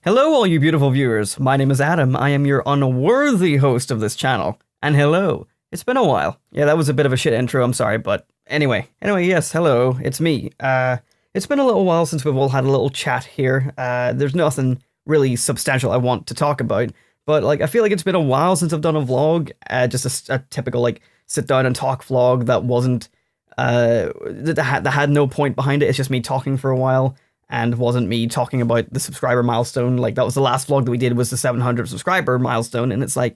Hello, all you beautiful viewers. My name is Adam. I am your unworthy host of this channel. And hello. It's been a while. Yeah, that was a bit of a shit intro. I'm sorry, but anyway, yes, hello. It's me. It's been a little while since we've all had a little chat here. There's nothing really substantial I want to talk about, but I feel like it's been a while since I've done a vlog. Just a typical sit down and talk vlog that wasn't that had no point behind it. It's just me talking for a while. And wasn't me talking about the subscriber milestone. That was the last vlog that we did, was the 700 subscriber milestone. And it's I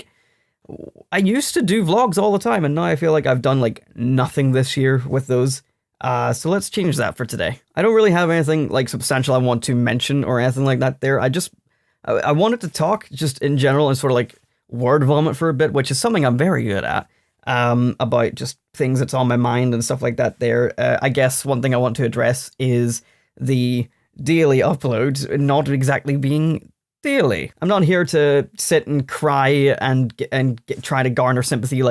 used to do vlogs all the time, and now I feel like I've done nothing this year with those. So let's change that for today. I don't really have anything substantial I want to mention or anything like that there. I wanted to talk just in general and sort of word vomit for a bit, which is something I'm very good at. About just things that's on my mind and stuff like that there. I guess one thing I want to address is the daily uploads not exactly being daily. I'm not here to sit and cry and try to garner sympathy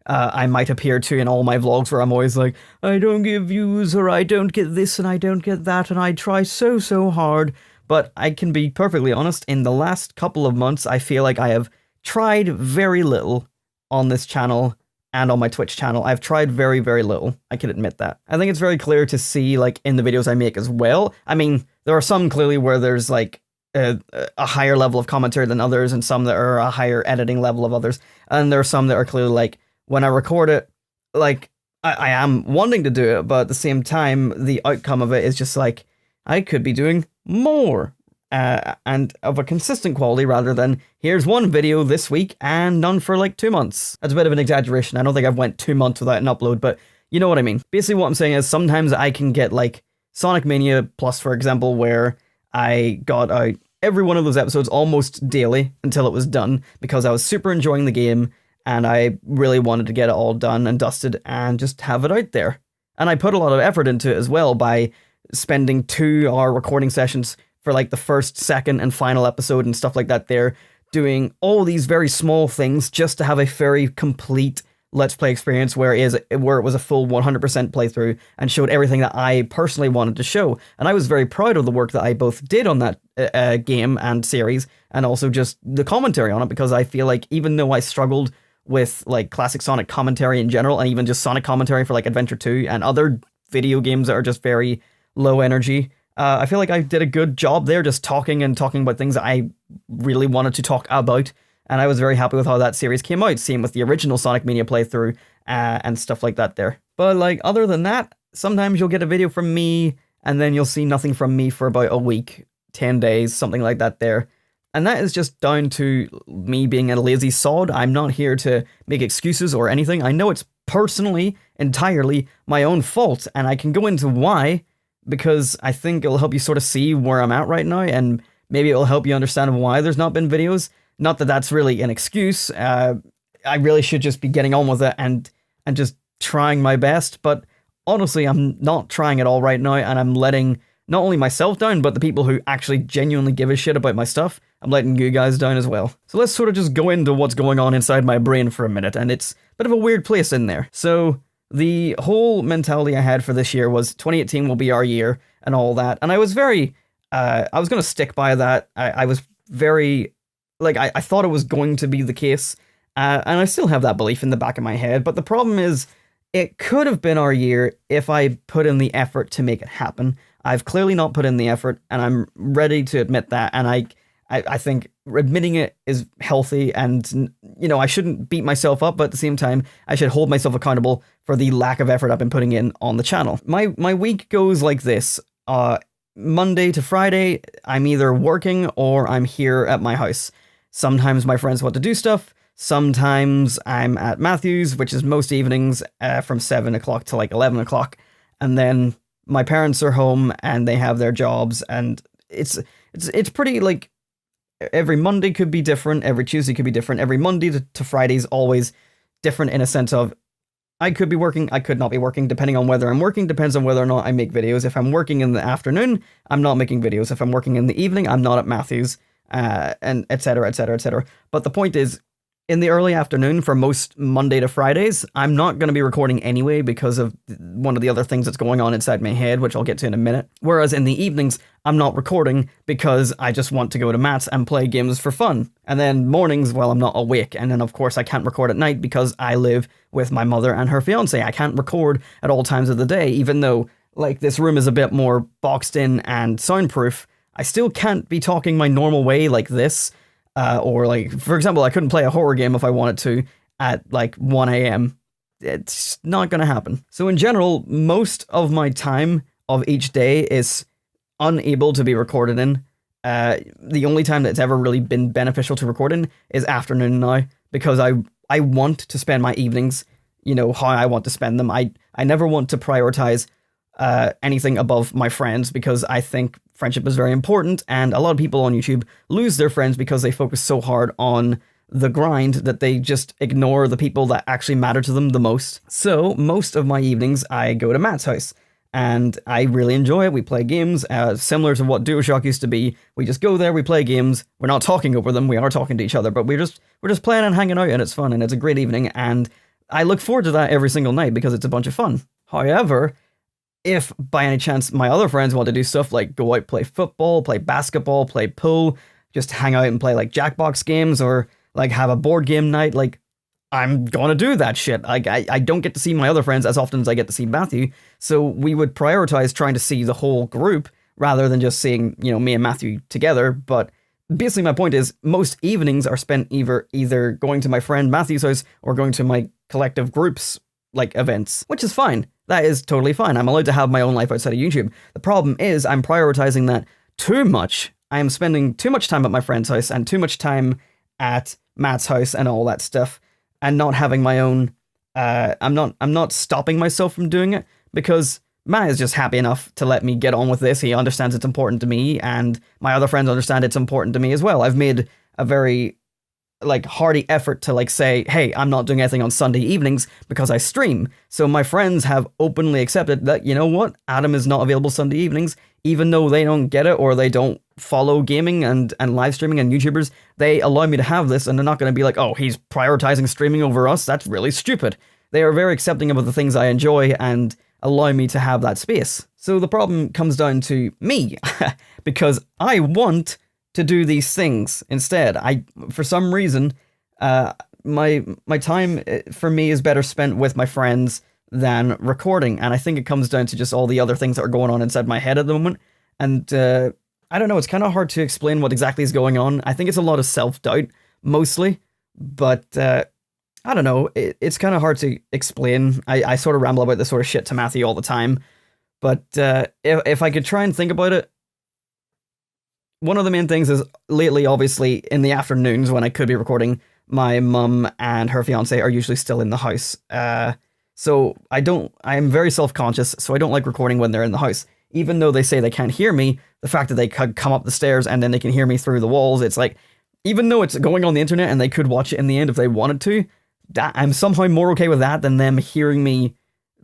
I might appear to in all my vlogs, where I'm always I don't get views, or I don't get this and I don't get that, and I try so hard. But I can be perfectly honest, in the last couple of months I feel like I have tried very little on this channel. And on my Twitch channel, I've tried very little. I can admit that. I think it's very clear to see, in the videos I make as well. I mean, there are some clearly where there's, a higher level of commentary than others, and some that are a higher editing level of others. And there are some that are clearly, when I record it, I am wanting to do it, but at the same time, the outcome of it is just, I could be doing more. And of a consistent quality, rather than here's one video this week and none for 2 months. That's a bit of an exaggeration. I don't think I've went 2 months without an upload, but you know what I mean. Basically what I'm saying is sometimes I can get Sonic Mania Plus, for example, where I got out every one of those episodes almost daily until it was done, because I was super enjoying the game and I really wanted to get it all done and dusted and just have it out there. And I put a lot of effort into it as well by spending 2-hour recording sessions for the first, second, and final episode and stuff like that there, doing all these very small things just to have a very complete Let's Play experience where it was a full 100% playthrough and showed everything that I personally wanted to show. And I was very proud of the work that I both did on that game and series, and also just the commentary on it, because I feel even though I struggled with classic Sonic commentary in general, and even just Sonic commentary for Adventure 2 and other video games that are just very low energy, I feel I did a good job there, just talking about things that I really wanted to talk about, and I was very happy with how that series came out, same with the original Sonic Mania playthrough, and stuff like that there. But other than that, sometimes you'll get a video from me, and then you'll see nothing from me for about a week, 10 days, something like that there. And that is just down to me being a lazy sod. I'm not here to make excuses or anything. I know it's personally, entirely my own fault, and I can go into why, because I think it'll help you sort of see where I'm at right now, and maybe it'll help you understand why there's not been videos. Not that that's really an excuse. I really should just be getting on with it and just trying my best, but honestly, I'm not trying at all right now, and I'm letting not only myself down, but the people who actually genuinely give a shit about my stuff, I'm letting you guys down as well. So let's sort of just go into what's going on inside my brain for a minute, and it's a bit of a weird place in there. So the whole mentality I had for this year was 2018 will be our year and all that. And I was very, I was going to stick by that. I was very, I thought it was going to be the case. And I still have that belief in the back of my head. But the problem is, it could have been our year if I put in the effort to make it happen. I've clearly not put in the effort, and I'm ready to admit that. And I think admitting it is healthy, and I shouldn't beat myself up, but at the same time, I should hold myself accountable for the lack of effort I've been putting in on the channel. My week goes like this. Monday to Friday, I'm either working or I'm here at my house. Sometimes my friends want to do stuff. Sometimes I'm at Matthew's, which is most evenings from 7 o'clock to 11 o'clock. And then my parents are home and they have their jobs, and it's pretty every Monday could be different, every Tuesday could be different, every Monday to Friday is always different, in a sense of I could be working, I could not be working, depending on whether I'm working, depends on whether or not I make videos. If I'm working in the afternoon, I'm not making videos. If I'm working in the evening, I'm not at Matthew's, and etc. But the point is, in the early afternoon for most Monday to Fridays, I'm not going to be recording anyway because of one of the other things that's going on inside my head, which I'll get to in a minute. Whereas in the evenings, I'm not recording because I just want to go to Matt's and play games for fun. And then mornings, well, I'm not awake. And then, of course, I can't record at night because I live with my mother and her fiance. I can't record at all times of the day, even though, like, this room is a bit more boxed in and soundproof. I still can't be talking my normal way like this. Or like, for example, I couldn't play a horror game if I wanted to at like 1 a.m. It's not going to happen. So in general, most of my time of each day is unable to be recorded in. The only time that's ever really been beneficial to record in is afternoon now, because I want to spend my evenings, you know, how I want to spend them. I never want to prioritize anything above my friends, because I think friendship is very important, and a lot of people on YouTube lose their friends because they focus so hard on the grind that they just ignore the people that actually matter to them the most. So most of my evenings I go to Matt's house, and I really enjoy it. We play games, similar to what DuoShock used to be. We just go there, we play games. We're not talking over them, we are talking to each other, but we're just playing and hanging out, and it's fun, and it's a great evening, and I look forward to that every single night because it's a bunch of fun. However, if by any chance my other friends want to do stuff like go out, play football, play basketball, play pool, just hang out and play like Jackbox games, or like have a board game night, like, I'm gonna do that shit. Like, I don't get to see my other friends as often as I get to see Matthew, so we would prioritize trying to see the whole group rather than just seeing, you know, me and Matthew together. But basically my point is, most evenings are spent either going to my friend Matthew's house or going to my collective groups, like, events, which is fine. That is totally fine. I'm allowed to have my own life outside of YouTube. The problem is I'm prioritizing that too much. I am spending too much time at my friend's house and too much time at Matt's house and all that stuff, and not having my own, I'm not stopping myself from doing it, because Matt is just happy enough to let me get on with this. He understands it's important to me, and my other friends understand it's important to me as well. I've made a very, like, hearty effort to, like, say, hey, I'm not doing anything on Sunday evenings because I stream. So my friends have openly accepted that, you know what, Adam is not available Sunday evenings, even though they don't get it or they don't follow gaming and live streaming and YouTubers. They allow me to have this, and they're not going to be like, oh, he's prioritizing streaming over us. That's really stupid. They are very accepting of the things I enjoy and allow me to have that space. So the problem comes down to me, because I want to do these things instead. For some reason, my time for me is better spent with my friends than recording, and I think it comes down to just all the other things that are going on inside my head at the moment. And I don't know, it's kind of hard to explain what exactly is going on. I think it's a lot of self-doubt, mostly, but I don't know, it's kind of hard to explain. I sort of ramble about this sort of shit to Matthew all the time, but if I could try and think about it, one of the main things is, lately, obviously, in the afternoons when I could be recording, my mum and her fiance are usually still in the house. So I'm very self-conscious, so I don't like recording when they're in the house. Even though they say they can't hear me, the fact that they could come up the stairs and then they can hear me through the walls, it's like, even though it's going on the internet and they could watch it in the end if they wanted to, that I'm somehow more okay with that than them hearing me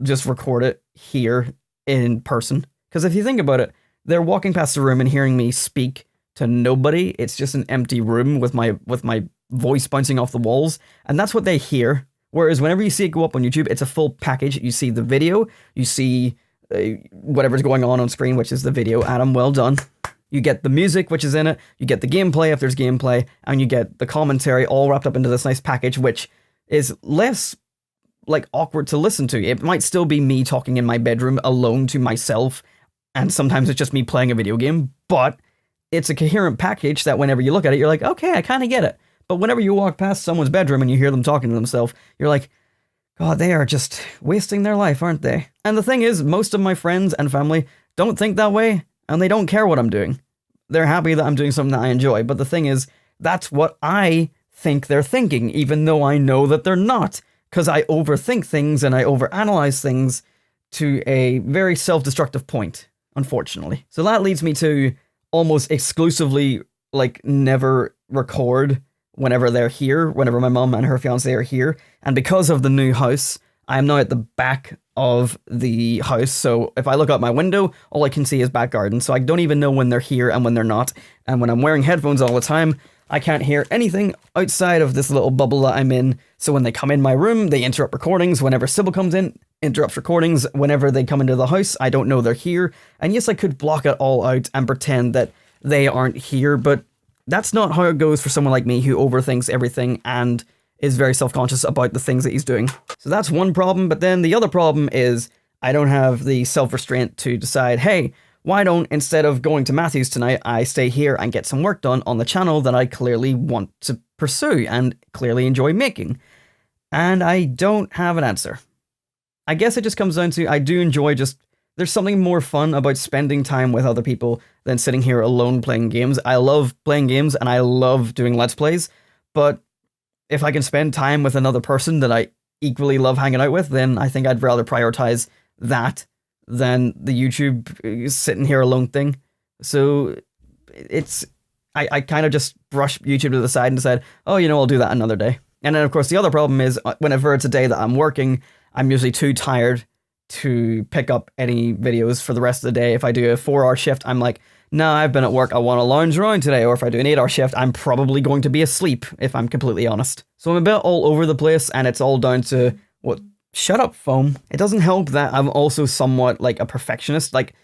just record it here in person. Because if you think about it, they're walking past the room and hearing me speak to nobody. It's just an empty room with my voice bouncing off the walls, and that's what they hear. Whereas whenever you see it go up on YouTube, it's a full package. You see the video, you see whatever's going on screen, which is the video. Adam, well done. You get the music, which is in it, you get the gameplay if there's gameplay, and you get the commentary all wrapped up into this nice package, which is less, like, awkward to listen to. It might still be me talking in my bedroom alone to myself, and sometimes it's just me playing a video game, but it's a coherent package that whenever you look at it, you're like, okay, I kind of get it. But whenever you walk past someone's bedroom and you hear them talking to themselves, you're like, God, they are just wasting their life, aren't they? And the thing is, most of my friends and family don't think that way, and they don't care what I'm doing. They're happy that I'm doing something that I enjoy, but the thing is, that's what I think they're thinking, even though I know that they're not, because I overthink things and I overanalyze things to a very self-destructive point, unfortunately. So that leads me to almost exclusively, like, never record whenever they're here, whenever my mum and her fiance are here. And because of the new house, I am now at the back of the house, so if I look out my window, all I can see is back garden, so I don't even know when they're here and when they're not. And when I'm wearing headphones all the time, I can't hear anything outside of this little bubble that I'm in. So when they come in my room, they interrupt recordings. Whenever Sybil comes in, interrupts recordings. Whenever they come into the house, I don't know they're here. And yes, I could block it all out and pretend that they aren't here, but that's not how it goes for someone like me who overthinks everything and is very self-conscious about the things that he's doing. So that's one problem, but then the other problem is I don't have the self-restraint to decide, hey, why don't, instead of going to Matthew's tonight, I stay here and get some work done on the channel that I clearly want to pursue and clearly enjoy making? And I don't have an answer. I guess it just comes down to, I do enjoy there's something more fun about spending time with other people than sitting here alone playing games. I love playing games and I love doing Let's Plays, but if I can spend time with another person that I equally love hanging out with, then I think I'd rather prioritize that than the YouTube sitting here alone thing. So I kind of just brush YouTube to the side and decide, oh, I'll do that another day. And then of course the other problem is whenever it's a day that I'm working, I'm usually too tired to pick up any videos for the rest of the day. If I do a 4-hour shift, I'm like, no, I've been at work, I want to lounge around today. Or if I do an 8-hour shift, I'm probably going to be asleep, if I'm completely honest. So I'm a bit all over the place, and it's all down to, shut up, phone. It doesn't help that I'm also somewhat like a perfectionist. Like,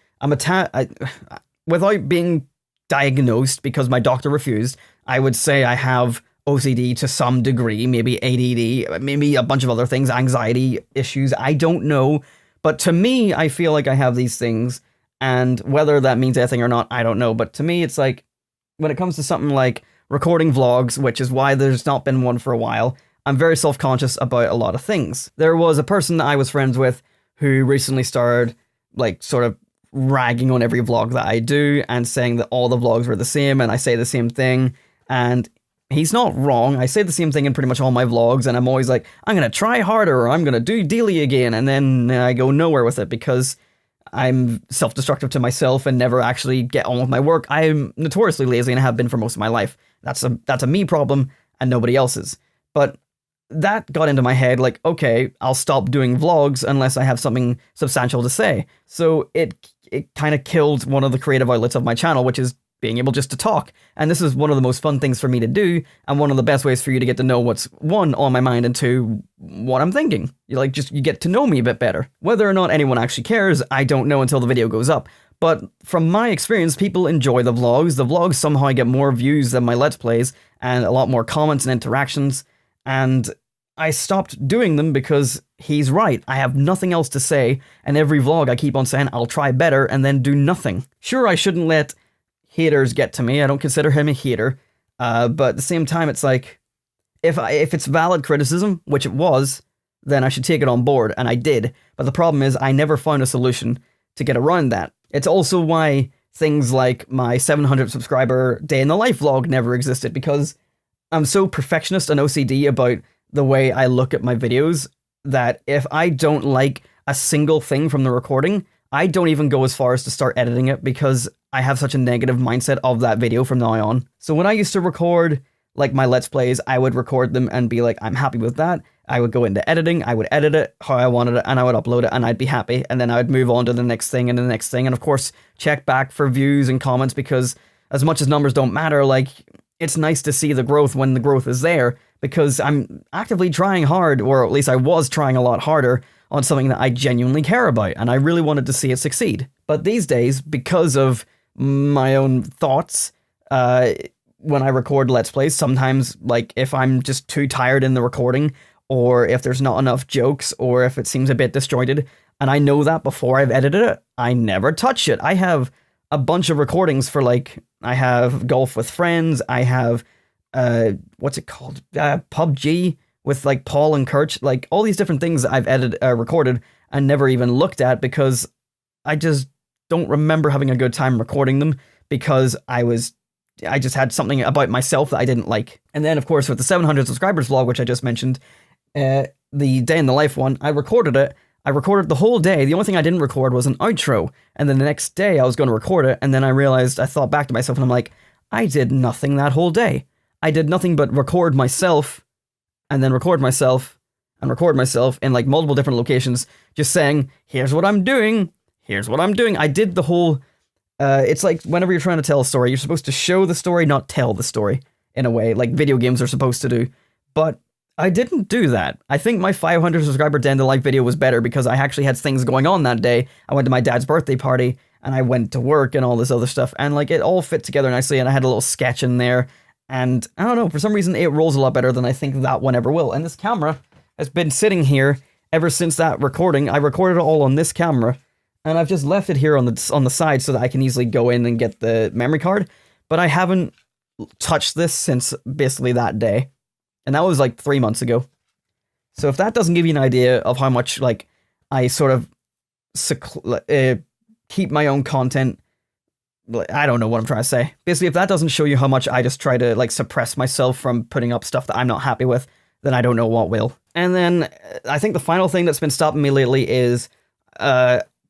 without being diagnosed because my doctor refused, I would say I have OCD to some degree, maybe ADD, maybe a bunch of other things, anxiety issues, I don't know. But to me, I feel like I have these things, and whether that means anything or not, I don't know. But to me, it's like, when it comes to something like recording vlogs, which is why there's not been one for a while, I'm very self-conscious about a lot of things. There was a person that I was friends with who recently started, like, sort of ragging on every vlog that I do and saying that all the vlogs were the same and I say the same thing. And he's not wrong. I say the same thing in pretty much all my vlogs, and I'm always like, I'm going to try harder, or I'm going to do daily again, and then I go nowhere with it because I'm self-destructive to myself and never actually get on with my work. I'm notoriously lazy and have been for most of my life. That's a me problem and nobody else's. But that got into my head like, okay, I'll stop doing vlogs unless I have something substantial to say. So it kind of killed one of the creative outlets of my channel, which is being able just to talk. And this is one of the most fun things for me to do, and one of the best ways for you to get to know what's, one, on my mind, and two, what I'm thinking. You get to know me a bit better. Whether or not anyone actually cares, I don't know until the video goes up. But from my experience, people enjoy the vlogs. The vlogs somehow get more views than my Let's Plays, and a lot more comments and interactions. And I stopped doing them because he's right. I have nothing else to say, and every vlog I keep on saying I'll try better and then do nothing. Sure, I shouldn't let haters get to me. I don't consider him a hater. But at the same time, it's like, if it's valid criticism, which it was, then I should take it on board, and I did. But the problem is I never found a solution to get around that. It's also why things like my 700 subscriber day in the life vlog never existed, because I'm so perfectionist and OCD about the way I look at my videos that if I don't like a single thing from the recording, I don't even go as far as to start editing it because I have such a negative mindset of that video from now on. So when I used to record like my Let's Plays, I would record them and be like, I'm happy with that. I would go into editing, I would edit it how I wanted it, and I would upload it, and I'd be happy. And then I would move on to the next thing and the next thing. And of course, check back for views and comments, because as much as numbers don't matter, like, it's nice to see the growth when the growth is there, because I'm actively trying hard, or at least I was trying a lot harder on something that I genuinely care about, and I really wanted to see it succeed. But these days, because of my own thoughts, when I record Let's Plays, sometimes, like, if I'm just too tired in the recording, or if there's not enough jokes, or if it seems a bit disjointed, and I know that before I've edited it, I never touch it. I have a bunch of recordings for, like, I have Golf with Friends, I have, what's it called? PUBG with, like, Paul and Kirch, like, all these different things that I've recorded and never even looked at, because I just don't remember having a good time recording them, because I just had something about myself that I didn't like. And then, of course, with the 700 subscribers vlog, which I just mentioned, the day in the life one, I recorded it. I recorded the whole day. The only thing I didn't record was an outro. And then the next day I was going to record it. And then I realized, I thought back to myself and I'm like, I did nothing that whole day. I did nothing but record myself and then record myself and record myself in, like, multiple different locations, just saying, here's what I'm doing. Here's what I'm doing. I did the whole, it's like whenever you're trying to tell a story, you're supposed to show the story, not tell the story. in a way, like video games are supposed to do. But I didn't do that. I think my 500 subscriber Day in the Life video was better because I actually had things going on that day. I went to my dad's birthday party, and I went to work and all this other stuff, and like it all fit together nicely, and I had a little sketch in there, and I don't know, for some reason it rolls a lot better than I think that one ever will. And this camera has been sitting here ever since that recording. I recorded it all on this camera, and I've just left it here on the side so that I can easily go in and get the memory card, but I haven't touched this since basically that day, and that was like 3 months ago. So if that doesn't give you an idea of how much like I sort of keep my own content, I don't know what I'm trying to say. Basically, if that doesn't show you how much I just try to like suppress myself from putting up stuff that I'm not happy with, then I don't know what will. And then I think the final thing that's been stopping me lately is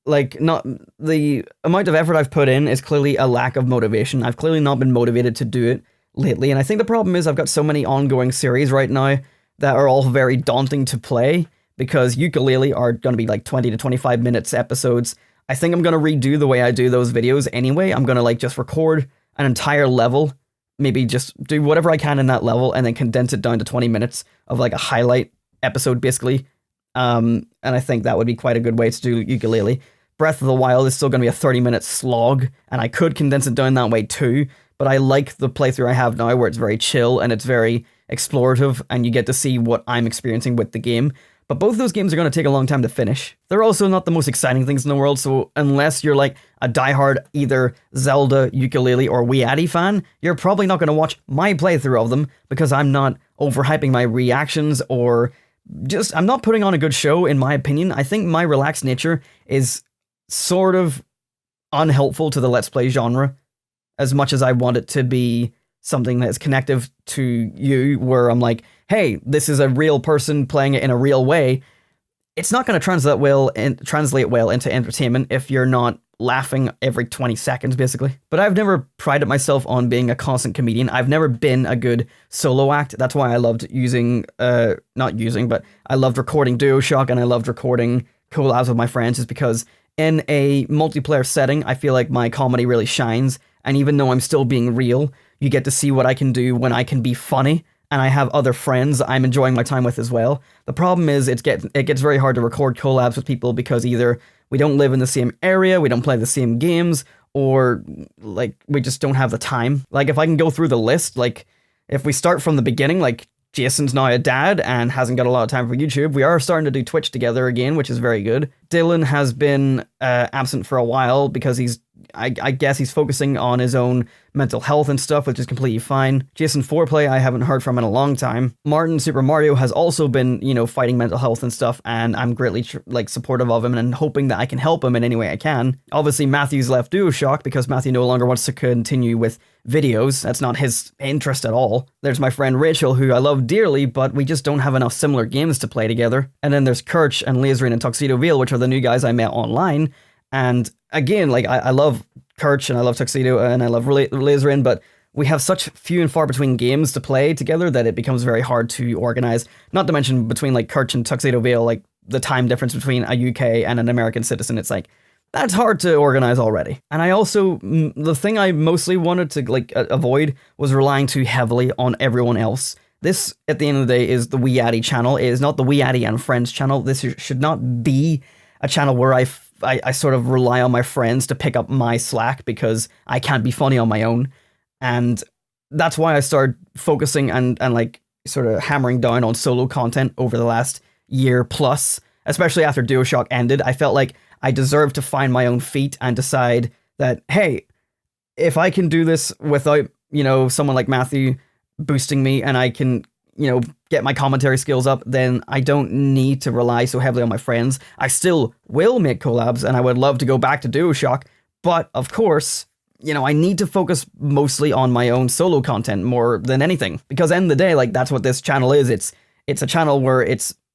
like not the amount of effort I've put in is clearly a lack of motivation. I've clearly not been motivated to do it lately, and I think the problem is I've got so many ongoing series right now that are all very daunting to play because Ukulele are going to be like 20 to 25 minutes episodes. I think I'm going to redo the way I do those videos anyway. I'm going to like just record an entire level, maybe just do whatever I can in that level and then condense it down to 20 minutes of like a highlight episode basically. And I think that would be quite a good way to do Ukulele. Breath of the Wild is still going to be a 30-minute slog, and I could condense it down that way too, but I like the playthrough I have now where it's very chill and it's very explorative and you get to see what I'm experiencing with the game. But both of those games are going to take a long time to finish. They're also not the most exciting things in the world, so unless you're like a diehard either Zelda, Ukulele, or WeeAddy fan, you're probably not going to watch my playthrough of them because I'm not overhyping my reactions or just, I'm not putting on a good show in my opinion. I think my relaxed nature is sort of unhelpful to the Let's Play genre as much as I want it to be something that's connective to you, where I'm like, hey, this is a real person playing it in a real way. It's not going to translate well into entertainment if you're not laughing every 20 seconds, basically. But I've never prided myself on being a constant comedian. I've never been a good solo act. That's why I loved I loved recording DuoShock and I loved recording collabs with my friends, is because in a multiplayer setting, I feel like my comedy really shines. And even though I'm still being real, you get to see what I can do when I can be funny, and I have other friends I'm enjoying my time with as well. The problem is it gets very hard to record collabs with people because either we don't live in the same area, we don't play the same games, or like we just don't have the time. Like if I can go through the list, like if we start from the beginning, like Jason's now a dad and hasn't got a lot of time for YouTube. We are starting to do Twitch together again, which is very good. Dylan has been absent for a while because I guess he's focusing on his own mental health and stuff, which is completely fine. Jason Foreplay, I haven't heard from in a long time. Martin Super Mario has also been, fighting mental health and stuff, and I'm greatly supportive of him and hoping that I can help him in any way I can. Obviously, Matthew's left DuoShock because Matthew no longer wants to continue with videos. That's not his interest at all. There's my friend Rachel, who I love dearly, but we just don't have enough similar games to play together. And then there's Kirch and Laserin and Tuxedo Veil, which are the new guys I met online. And again, I love Kirch and I love Tuxedo and I love Laserin, but we have such few and far between games to play together that it becomes very hard to organize. Not to mention between Kirch and Tuxedo Veil, the time difference between a UK and an American citizen, it's that's hard to organize already. And I also, the thing I mostly wanted to avoid was relying too heavily on everyone else. This, at the end of the day, is the WeeAddy channel. It is not the WeeAddy and Friends channel. This should not be a channel where I sort of rely on my friends to pick up my slack because I can't be funny on my own. And that's why I started focusing and sort of hammering down on solo content over the last year plus, especially after DuoShock ended. I felt like I deserved to find my own feet and decide that, hey, if I can do this without, someone like Matthew boosting me and I can, get my commentary skills up, then I don't need to rely so heavily on my friends. I still will make collabs and I would love to go back to DuoShock, but of course, I need to focus mostly on my own solo content more than anything, because end of the day, that's what this channel is. It's a channel where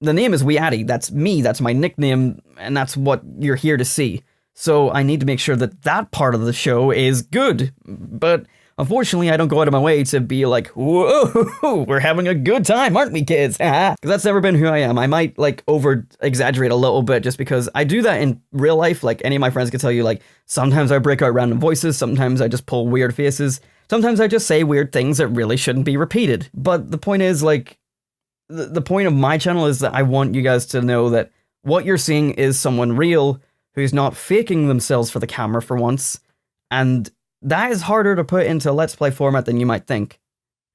the name is WeeAddy. That's me. That's my nickname. And that's what you're here to see. So I need to make sure that part of the show is good. But unfortunately, I don't go out of my way to be like, whoa, we're having a good time, aren't we, kids? Because that's never been who I am. I might over-exaggerate a little bit just because I do that in real life. Any of my friends can tell you, sometimes I break out random voices. Sometimes I just pull weird faces. Sometimes I just say weird things that really shouldn't be repeated. But the point is, like, the point of my channel is that I want you guys to know that what you're seeing is someone real who's not faking themselves for the camera for once, and that is harder to put into a Let's Play format than you might think.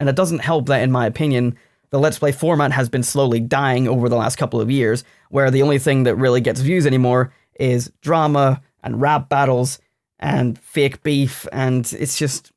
And it doesn't help that, in my opinion, the Let's Play format has been slowly dying over the last couple of years, where the only thing that really gets views anymore is drama and rap battles and fake beef, and it's just,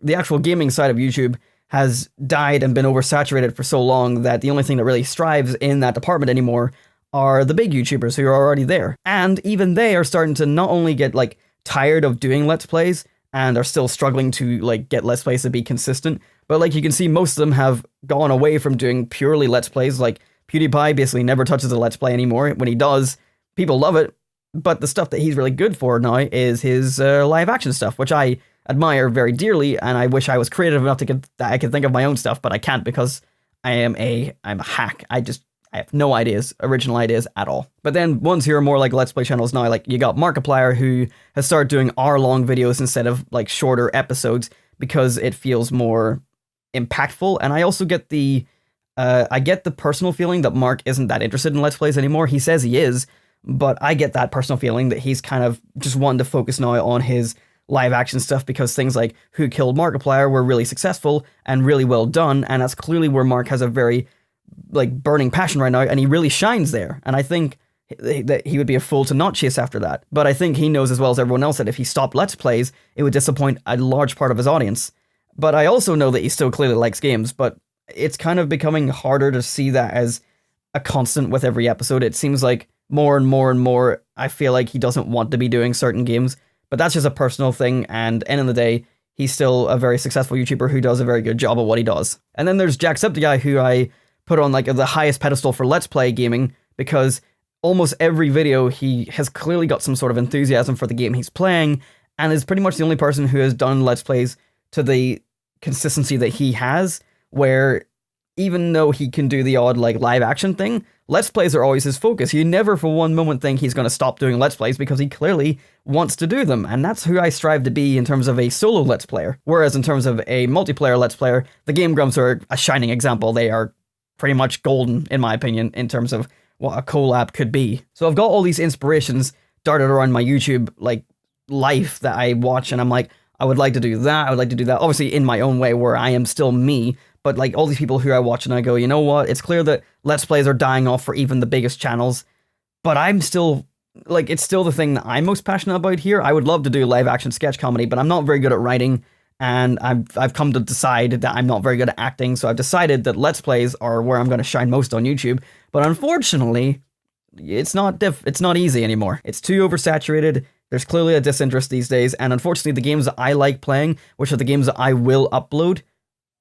the actual gaming side of YouTube has died and been oversaturated for so long that the only thing that really strives in that department anymore are the big YouTubers who are already there. And even they are starting to not only get, like, tired of doing Let's Plays and are still struggling to, like, get Let's Plays to be consistent, but, like, you can see most of them have gone away from doing purely Let's Plays. Like, PewDiePie basically never touches a Let's Play anymore. When he does, people love it, but the stuff that he's really good for now is his live action stuff, which I admire very dearly, and I wish I was creative enough that I could think of my own stuff, but I can't because I'm a hack. I have no ideas, original ideas at all. But then ones who are more like Let's Play channels now, like you got Markiplier, who has started doing hour-long videos instead of like shorter episodes because it feels more impactful. And I also get the personal feeling that Mark isn't that interested in Let's Plays anymore. He says he is, but I get that personal feeling that he's kind of just wanting to focus now on his live action stuff because things like Who Killed Markiplier were really successful and really well done, and that's clearly where Mark has a very like burning passion right now, and he really shines there. And I think that he would be a fool to not chase after that. But I think he knows as well as everyone else that if he stopped Let's Plays, it would disappoint a large part of his audience. But I also know that he still clearly likes games, but it's kind of becoming harder to see that as a constant with every episode. It seems like more and more and more, I feel like he doesn't want to be doing certain games, but that's just a personal thing, and end of the day, he's still a very successful YouTuber who does a very good job of what he does. And then there's Jacksepticeye, who I put on like the highest pedestal for Let's Play gaming, because almost every video he has clearly got some sort of enthusiasm for the game he's playing, and is pretty much the only person who has done Let's Plays to the consistency that he has, where even though he can do the odd like live action thing, Let's Plays are always his focus. You never for one moment think he's going to stop doing Let's Plays because he clearly wants to do them, and that's who I strive to be in terms of a solo Let's Player. Whereas in terms of a multiplayer Let's Player, the Game Grumps are a shining example. They are pretty much golden, in my opinion, in terms of what a collab could be. So I've got all these inspirations darted around my YouTube like life that I watch, and I'm like, I would like to do that, I would like to do that, obviously in my own way where I am still me, but like all these people who I watch and I go, you know what, it's clear that Let's Plays are dying off for even the biggest channels, but I'm still, like, it's still the thing that I'm most passionate about here. I would love to do live action sketch comedy, but I'm not very good at writing, and I've come to decide that I'm not very good at acting, so I've decided that Let's Plays are where I'm going to shine most on YouTube, but unfortunately, it's not easy anymore. It's too oversaturated. There's clearly a disinterest these days, and unfortunately the games that I like playing, which are the games that I will upload,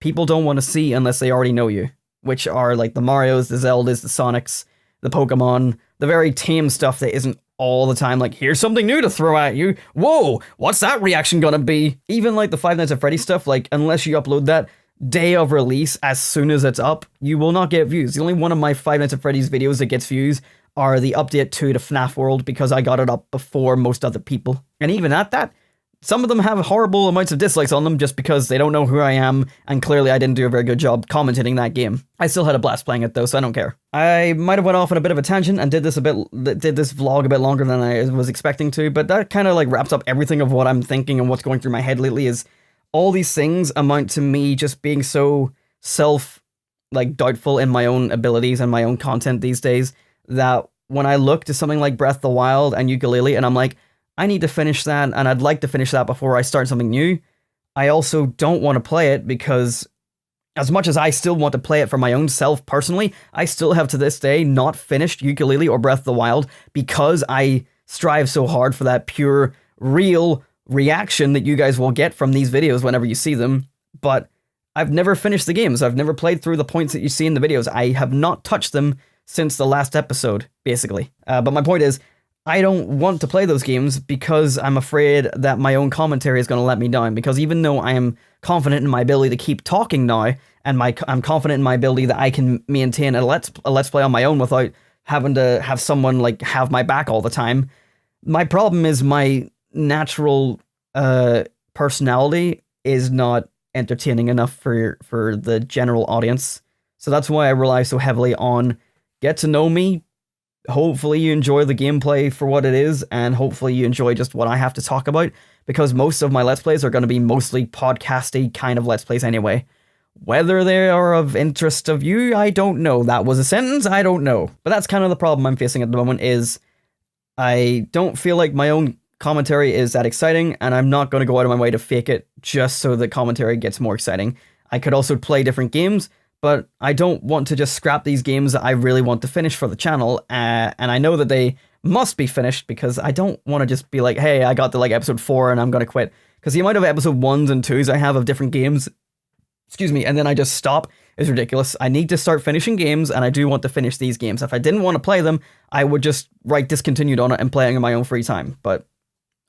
people don't want to see unless they already know you, which are like the Marios, the Zeldas, the Sonics, the Pokemon, the very tame stuff that isn't all the time like, here's something new to throw at you, whoa, what's that reaction gonna be? Even like the Five Nights at Freddy's stuff, like unless you upload that day of release as soon as it's up, you will not get views. The only one of my Five Nights at Freddy's videos that gets views are the update to the FNAF world, because I got it up before most other people. And even at that, some of them have horrible amounts of dislikes on them just because they don't know who I am, and clearly I didn't do a very good job commentating that game. I still had a blast playing it though, so I don't care. I might have went off on a bit of a tangent and did this vlog a bit longer than I was expecting to, but that kind of like wraps up everything of what I'm thinking and what's going through my head lately. Is all these things amount to me just being so doubtful in my own abilities and my own content these days, that when I look to something like Breath of the Wild and Yooka-Laylee and I'm like, I need to finish that, and I'd like to finish that before I start something new, I also don't want to play it, because as much as I still want to play it for my own self personally, I still have to this day not finished Yooka-Laylee or Breath of the Wild, because I strive so hard for that pure, real reaction that you guys will get from these videos whenever you see them. But I've never finished the games. I've never played through the points that you see in the videos. I have not touched them since the last episode, basically. But my point is, I don't want to play those games because I'm afraid that my own commentary is going to let me down, because even though I am confident in my ability to keep talking now, and I'm confident in my ability that I can maintain a let's play on my own without having to have someone like have my back all the time, my problem is my natural personality is not entertaining enough for the general audience. So that's why I rely so heavily on get to know me. Hopefully you enjoy the gameplay for what it is, and hopefully you enjoy just what I have to talk about, because most of my Let's Plays are going to be mostly podcasty kind of Let's Plays anyway. Whether they are of interest of you, I don't know. That was a sentence, I don't know. But that's kind of the problem I'm facing at the moment, is I don't feel like my own commentary is that exciting, and I'm not going to go out of my way to fake it just so the commentary gets more exciting. I could also play different games, but I don't want to just scrap these games that I really want to finish for the channel, and I know that they must be finished, because I don't want to just be like, hey, I got to like episode 4 and I'm going to quit. Because the amount of episode 1s and 2s I have of different games, excuse me, and then I just stop is ridiculous. I need to start finishing games, and I do want to finish these games. If I didn't want to play them, I would just write discontinued on it and play it in my own free time. But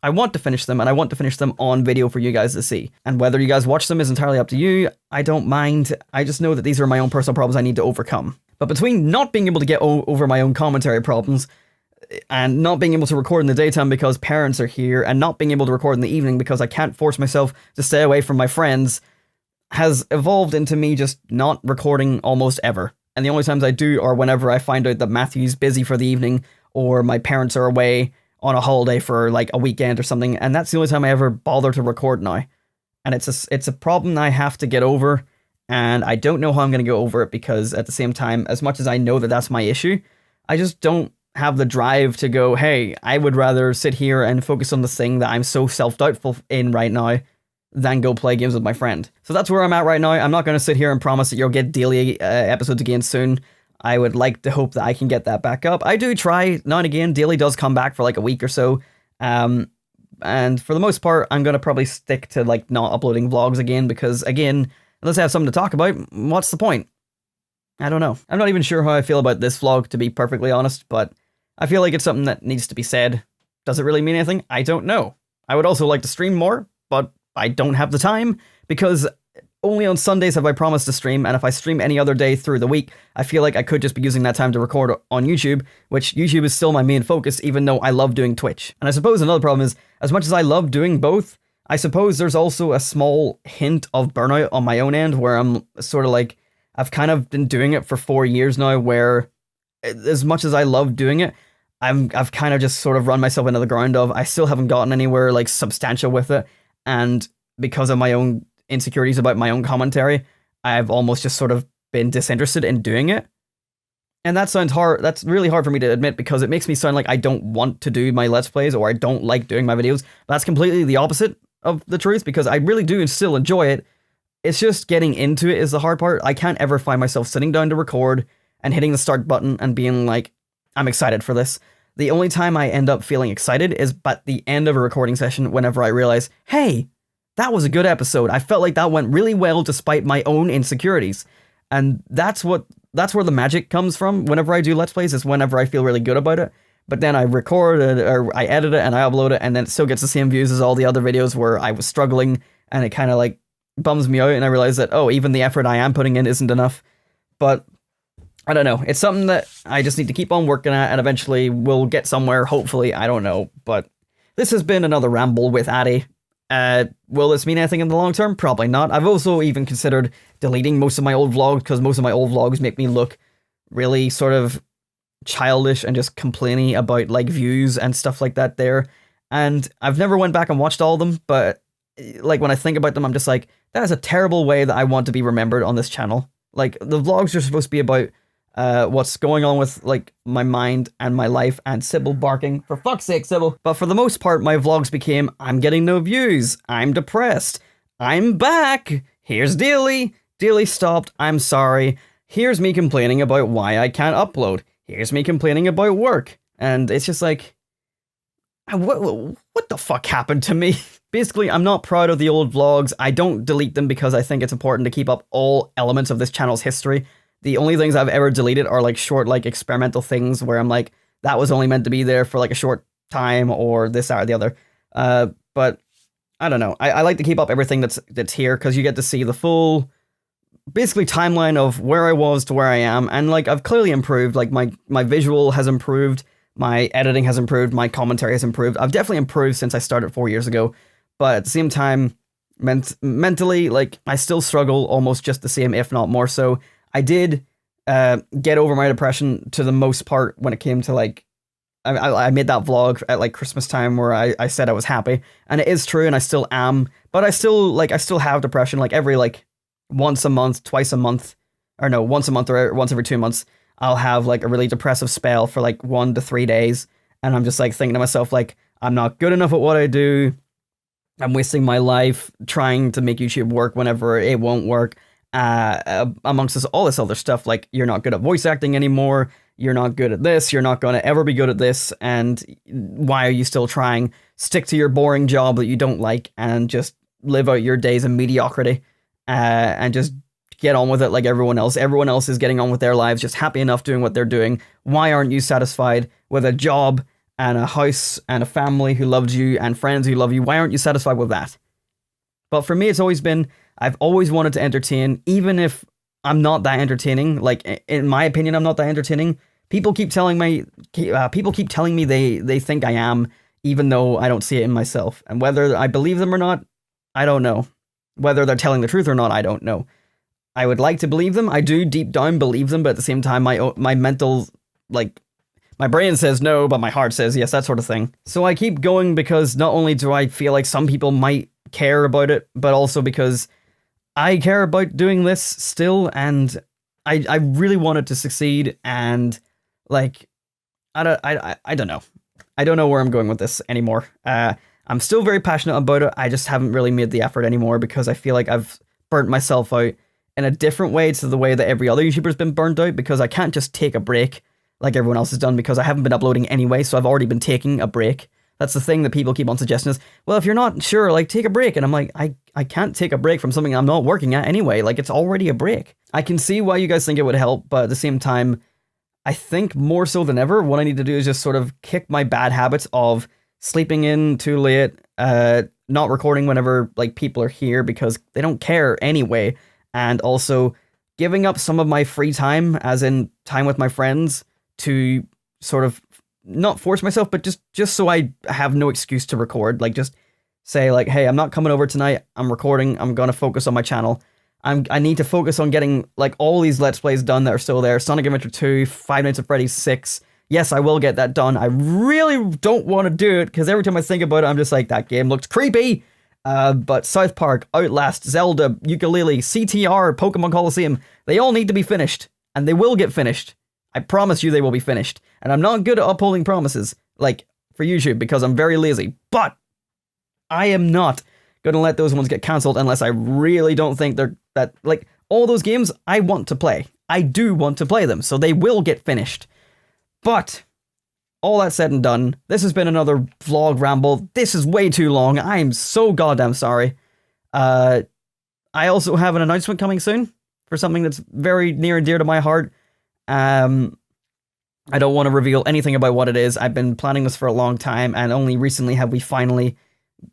I want to finish them, and I want to finish them on video for you guys to see. And whether you guys watch them is entirely up to you. I don't mind. I just know that these are my own personal problems I need to overcome. But between not being able to get over my own commentary problems, and not being able to record in the daytime because parents are here, and not being able to record in the evening because I can't force myself to stay away from my friends, has evolved into me just not recording almost ever. And the only times I do are whenever I find out that Matthew's busy for the evening, or my parents are away on a holiday for like a weekend or something, and that's the only time I ever bother to record now. And it's a problem I have to get over, and I don't know how I'm going to go over it, because at the same time, as much as I know that that's my issue, I just don't have the drive to go, hey, I would rather sit here and focus on the thing that I'm so self-doubtful in right now than go play games with my friend. So that's where I'm at right now. I'm not going to sit here and promise that you'll get daily episodes again soon. I would like to hope that I can get that back up. I do try now and again. Daily does come back for like a week or so. And for the most part, I'm going to probably stick to like not uploading vlogs again, because again, unless I have something to talk about, what's the point? I don't know. I'm not even sure how I feel about this vlog, to be perfectly honest, but I feel like it's something that needs to be said. Does it really mean anything? I don't know. I would also like to stream more, but I don't have the time, because only on Sundays have I promised to stream, and if I stream any other day through the week, I feel like I could just be using that time to record on YouTube, which YouTube is still my main focus, even though I love doing Twitch. And I suppose another problem is, as much as I love doing both, I suppose there's also a small hint of burnout on my own end, where I'm sort of like, I've kind of been doing it for 4 years now, where as much as I love doing it, I've kind of just sort of run myself into the ground of, I still haven't gotten anywhere like substantial with it, and because of my own insecurities about my own commentary, I've almost just sort of been disinterested in doing it. And that sounds hard. That's really hard for me to admit, because it makes me sound like I don't want to do my Let's Plays, or I don't like doing my videos. But that's completely the opposite of the truth, because I really do still enjoy it. It's just getting into it is the hard part. I can't ever find myself sitting down to record and hitting the start button and being like, I'm excited for this. The only time I end up feeling excited is at the end of a recording session, whenever I realize, hey, that was a good episode. I felt like that went really well despite my own insecurities. And that's where the magic comes from whenever I do Let's Plays, is whenever I feel really good about it. But then I record it, or I edit it and I upload it, and then it still gets the same views as all the other videos where I was struggling, and it kind of like bums me out, and I realize that, oh, even the effort I am putting in isn't enough. But I don't know. It's something that I just need to keep on working at, and eventually we'll get somewhere, hopefully. I don't know. But this has been another ramble with Addy. Will this mean anything in the long term? Probably not. I've also even considered deleting most of my old vlogs, because most of my old vlogs make me look really sort of childish and just complaining about like views and stuff like that there. And I've never went back and watched all of them, but like when I think about them, I'm just like, that is a terrible way that I want to be remembered on this channel. Like, the vlogs are supposed to be about what's going on with like my mind and my life, and Sybil barking. For fuck's sake, Sybil. But for the most part, my vlogs became, I'm getting no views, I'm depressed, I'm back, here's Daily, Daily stopped, I'm sorry, here's me complaining about why I can't upload, here's me complaining about work. And it's just like, what the fuck happened to me? Basically, I'm not proud of the old vlogs. I don't delete them because I think it's important to keep up all elements of this channel's history. The only things I've ever deleted are like short, like experimental things where I'm like, that was only meant to be there for like a short time, or this, that, or the other. But I don't know. I like to keep up everything that's here, because you get to see the full, basically, timeline of where I was to where I am. And like, I've clearly improved. Like my visual has improved, my editing has improved, my commentary has improved. I've definitely improved since I started 4 years ago. But at the same time, Mentally, like, I still struggle almost just the same, if not more so. I did get over my depression to the most part when it came to, like, I made that vlog at, like, Christmas time where I said I was happy, and it is true, and I still am, but I still have depression, like, every, like, once a month, twice a month, or no, once a month or once every 2 months, I'll have, like, a really depressive spell for, like, 1 to 3 days, and I'm just, like, thinking to myself, like, I'm not good enough at what I do, I'm wasting my life trying to make YouTube work whenever it won't work, amongst all this other stuff, like, you're not good at voice acting anymore, you're not good at this, you're not going to ever be good at this, and why are you still trying? Stick to your boring job that you don't like, and just live out your days in mediocrity, and just get on with it like everyone else. Everyone else is getting on with their lives, just happy enough doing what they're doing. Why aren't you satisfied with a job and a house and a family who loves you and friends who love you? Why aren't you satisfied with that? But for me, it's always been, I've always wanted to entertain, even if I'm not that entertaining. Like, in my opinion, I'm not that entertaining. People keep telling me they think I am, even though I don't see it in myself. And whether I believe them or not, I don't know. Whether they're telling the truth or not, I don't know. I would like to believe them. I do deep down believe them, but at the same time, my mental, like, my brain says no, but my heart says yes, that sort of thing. So I keep going because not only do I feel like some people might care about it, but also because I care about doing this still, and I really wanted to succeed, and, like, I don't know. I don't know where I'm going with this anymore. I'm still very passionate about it. I just haven't really made the effort anymore because I feel like I've burnt myself out in a different way to the way that every other YouTuber's been burnt out, because I can't just take a break like everyone else has done, because I haven't been uploading anyway, so I've already been taking a break. That's the thing that people keep on suggesting is, well, if you're not sure, like, take a break. And I'm like, I can't take a break from something I'm not working at anyway. Like, it's already a break. I can see why you guys think it would help, but at the same time, I think more so than ever, what I need to do is just sort of kick my bad habits of sleeping in too late, not recording whenever, like, people are here because they don't care anyway, and also giving up some of my free time, as in time with my friends, to sort of not force myself, but just so I have no excuse to record. Like, just say, like, hey, I'm not coming over tonight, I'm recording, I'm gonna focus on my channel. I need to focus on getting, like, all these Let's Plays done that are still there. Sonic Adventure 2, Five Nights at Freddy's 6. Yes, I will get that done. I really don't want to do it, because every time I think about it, I'm just like, that game looks creepy. But South Park, Outlast, Zelda, Yooka-Laylee, CTR, Pokemon Coliseum, they all need to be finished, and they will get finished. I promise you they will be finished. And I'm not good at upholding promises, like, for YouTube, because I'm very lazy. But I am not going to let those ones get cancelled unless I really don't think they're that, like, all those games I want to play. I do want to play them, so they will get finished. But all that said and done, this has been another vlog ramble. This is way too long. I'm so goddamn sorry. I also have an announcement coming soon for something that's very near and dear to my heart. I don't want to reveal anything about what it is. I've been planning this for a long time, and only recently have we finally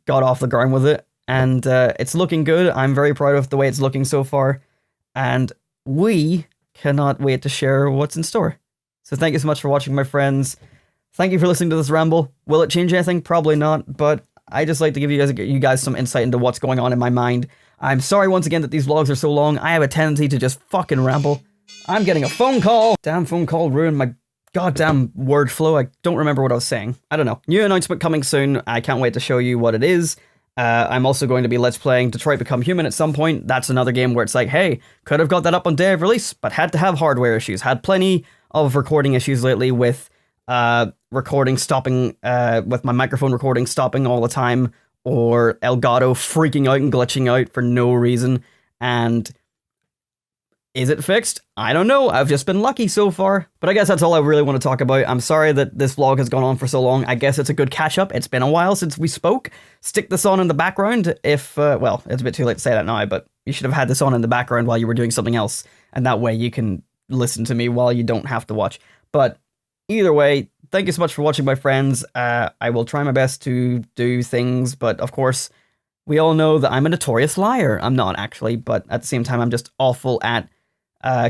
got off the ground with it. And it's looking good. I'm very proud of the way it's looking so far. And we cannot wait to share what's in store. So thank you so much for watching, my friends. Thank you for listening to this ramble. Will it change anything? Probably not, but I just like to give you guys some insight into what's going on in my mind. I'm sorry once again that these vlogs are so long. I have a tendency to just fucking ramble. I'm getting a phone call. Damn phone call ruined my goddamn word flow. I don't remember what I was saying. I don't know. New announcement coming soon. I can't wait to show you what it is. I'm also going to be Let's Playing Detroit Become Human at some point. That's another game where it's like, hey, could have got that up on day of release, but had to have hardware issues. Had plenty of recording issues lately with recording stopping, with my microphone recording stopping all the time, or Elgato freaking out and glitching out for no reason. And is it fixed? I don't know. I've just been lucky so far. But I guess that's all I really want to talk about. I'm sorry that this vlog has gone on for so long. I guess it's a good catch up. It's been a while since we spoke. Stick this on in the background if, well, it's a bit too late to say that now, but you should have had this on in the background while you were doing something else. And that way you can listen to me while you don't have to watch. But either way, thank you so much for watching, my friends. I will try my best to do things, but of course, we all know that I'm a notorious liar. I'm not actually, but at the same time, I'm just awful at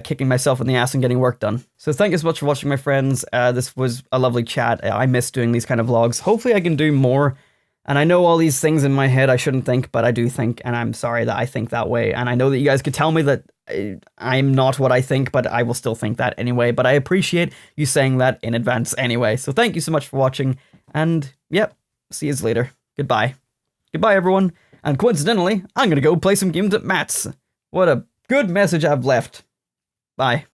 kicking myself in the ass and getting work done. So thank you so much for watching, my friends. This was a lovely chat. I miss doing these kind of vlogs. Hopefully I can do more And I know all these things in my head I shouldn't think, but I do think, and I'm sorry that I think that way. And I know that you guys could tell me that I'm not what I think, but I will still think that anyway. But I appreciate you saying that in advance anyway. So thank you so much for watching. And yep, see you later. Goodbye. Goodbye, everyone. And coincidentally, I'm going to go play some games at Matt's. What a good message I've left. Bye.